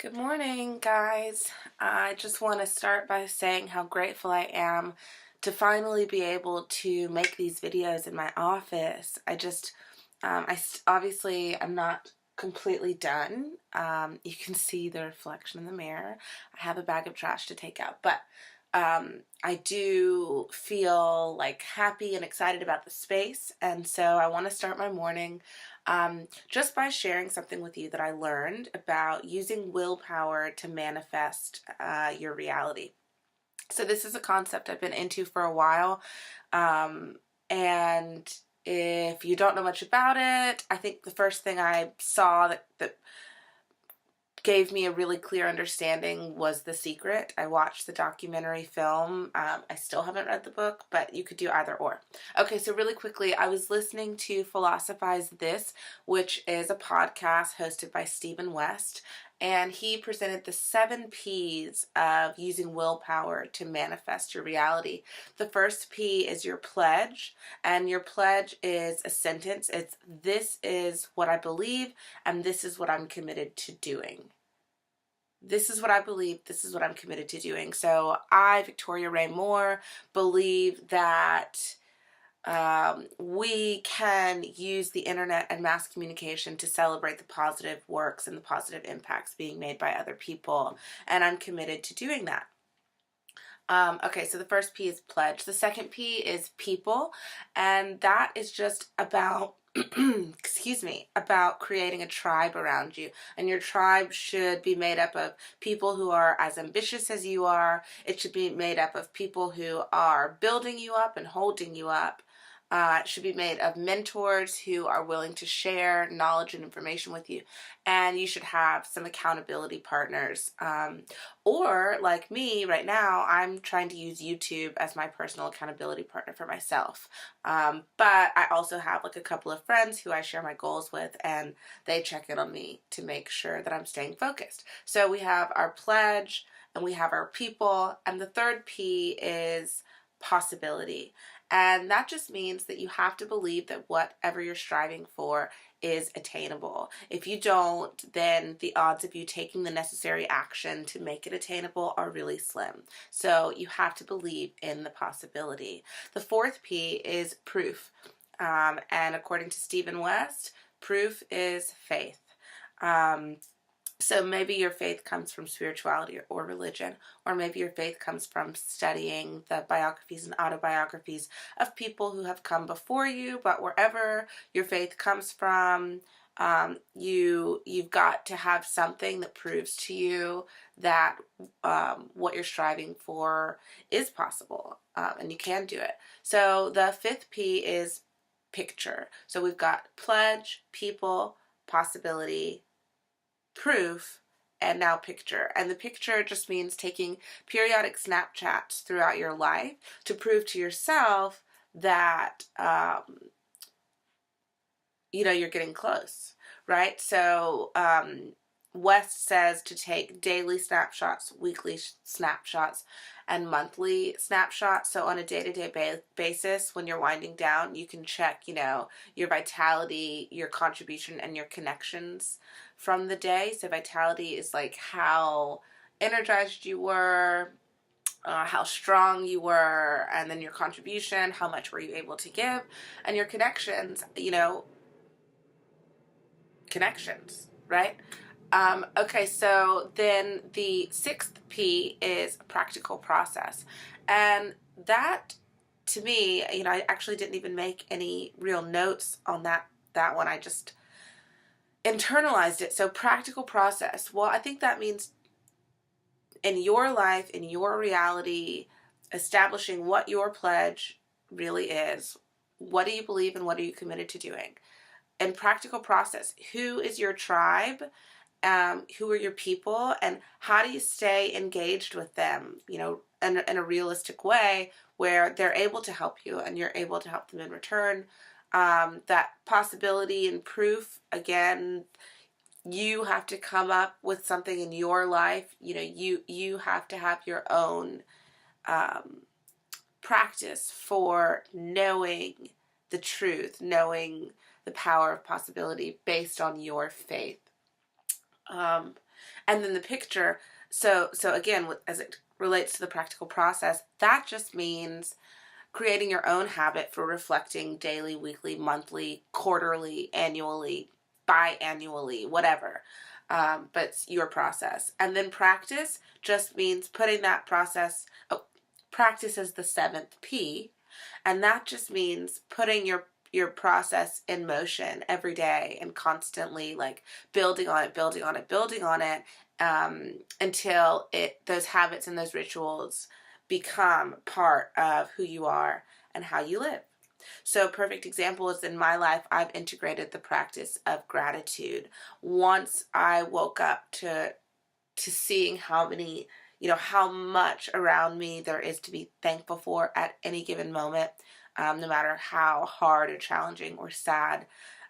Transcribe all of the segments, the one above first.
Good morning, guys. I just want to start by saying how grateful I am to finally be able to make these videos in my office. Obviously, I'm not completely done. You can see the reflection in the mirror. I have a bag of trash to take out, but I do feel like happy and excited about the space, and so I want to start my morning just by sharing something with you that I learned about using willpower to manifest your reality. So this is a concept I've been into for a while, and if you don't know much about it, I think the first thing I saw that gave me a really clear understanding was The Secret. I watched the documentary film. I still haven't read the book, but you could do either or. Okay, so really quickly, I was listening to Philosophize This, which is a podcast hosted by Stephen West, and he presented the 7 P's of using willpower to manifest your reality. The first P is your pledge, and your pledge is a sentence. It's, "This is what I believe, and this is what I'm committed to doing." This is what I believe, this is what I'm committed to doing. So I, Victoria Ray Moore, believe that we can use the internet and mass communication to celebrate the positive works and the positive impacts being made by other people, and I'm committed to doing that. Okay, so the first P is pledge. The second P is people, and that is just about about creating a tribe around you. And your tribe should be made up of people who are as ambitious as you are. It should be made up of people who are building you up and holding you up. It should be made of mentors who are willing to share knowledge and information with you. And you should have some accountability partners. Or, like me right now, I'm trying to use YouTube as my personal accountability partner for myself. But I also have like a couple of friends who I share my goals with, and they check in on me to make sure that I'm staying focused. So we have our pledge and we have our people. And the third P is possibility. And that just means that you have to believe that whatever you're striving for is attainable. If you don't, then the odds of you taking the necessary action to make it attainable are really slim. So you have to believe in the possibility. The fourth P is proof. And according to Stephen West, proof is faith. So maybe your faith comes from spirituality or religion, or maybe your faith comes from studying the biographies and autobiographies of people who have come before you. But wherever your faith comes from, you've got to have something that proves to you that what you're striving for is possible, and you can do it. So the fifth P is picture. So we've got pledge, people, possibility, proof, and now picture. And the picture just means taking periodic snapshots throughout your life to prove to yourself that you're getting close, right? So West says to take daily snapshots, weekly snapshots, and monthly snapshots. So on a day-to-day basis, when you're winding down, you can check, your vitality, your contribution, and your connections from the day. So vitality is like how energized you were, how strong you were, and then your contribution, how much were you able to give, and your connections, connections, right? Okay, so then the sixth P is practical process. And that, to me, I actually didn't even make any real notes on that one. I just internalized it. So practical process. Well, I think that means in your life, in your reality, establishing what your pledge really is. What do you believe and what are you committed to doing? And practical process. Who is your tribe? Who are your people, and how do you stay engaged with them, in a realistic way where they're able to help you and you're able to help them in return. That possibility and proof, again, you have to come up with something in your life. You have to have your own practice for knowing the truth, knowing the power of possibility based on your faith. Um, and then the picture. So again, as it relates to the practical process, that just means creating your own habit for reflecting daily, weekly, monthly, quarterly, annually, biannually, whatever. But it's your process. And then practice just means putting that process, oh, practice is the seventh P. And that just means putting your process in motion every day and constantly like building on it, building on it, building on it, until those habits and those rituals become part of who you are and how you live. So a perfect example is in my life, I've integrated the practice of gratitude. Once I woke up to seeing how many, how much around me there is to be thankful for at any given moment, no matter how hard or challenging or sad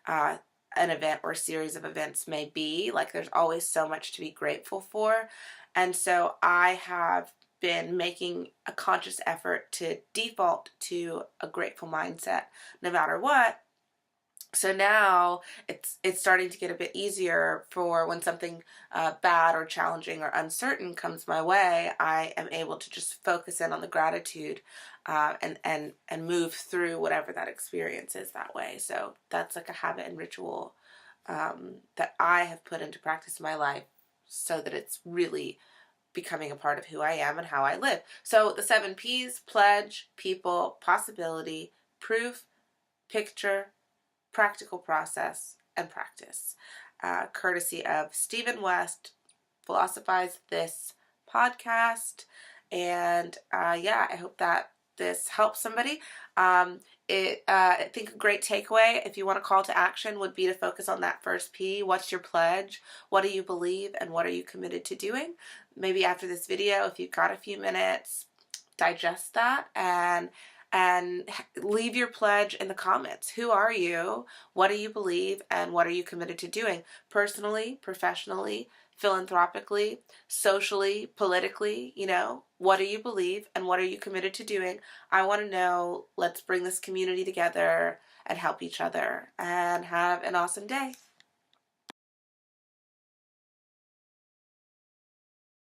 uh, an event or series of events may be. Like, there's always so much to be grateful for. And so I have been making a conscious effort to default to a grateful mindset no matter what. So now it's starting to get a bit easier for when something bad or challenging or uncertain comes my way. I am able to just focus in on the gratitude and move through whatever that experience is that way. So that's like a habit and ritual that I have put into practice in my life so that it's really becoming a part of who I am and how I live. So the 7 P's: pledge, people, possibility, proof, picture, practical process, and practice. Courtesy of Stephen West, Philosophize This podcast. And I hope that this helps somebody. I think a great takeaway, if you want a call to action, would be to focus on that first P. What's your pledge? What do you believe? And what are you committed to doing? Maybe after this video, if you've got a few minutes, digest that and leave your pledge in the comments. Who are you? What do you believe? And what are you committed to doing? Personally, professionally, philanthropically, socially, politically, what do you believe and what are you committed to doing? I want to know. Let's bring this community together and help each other and have an awesome day.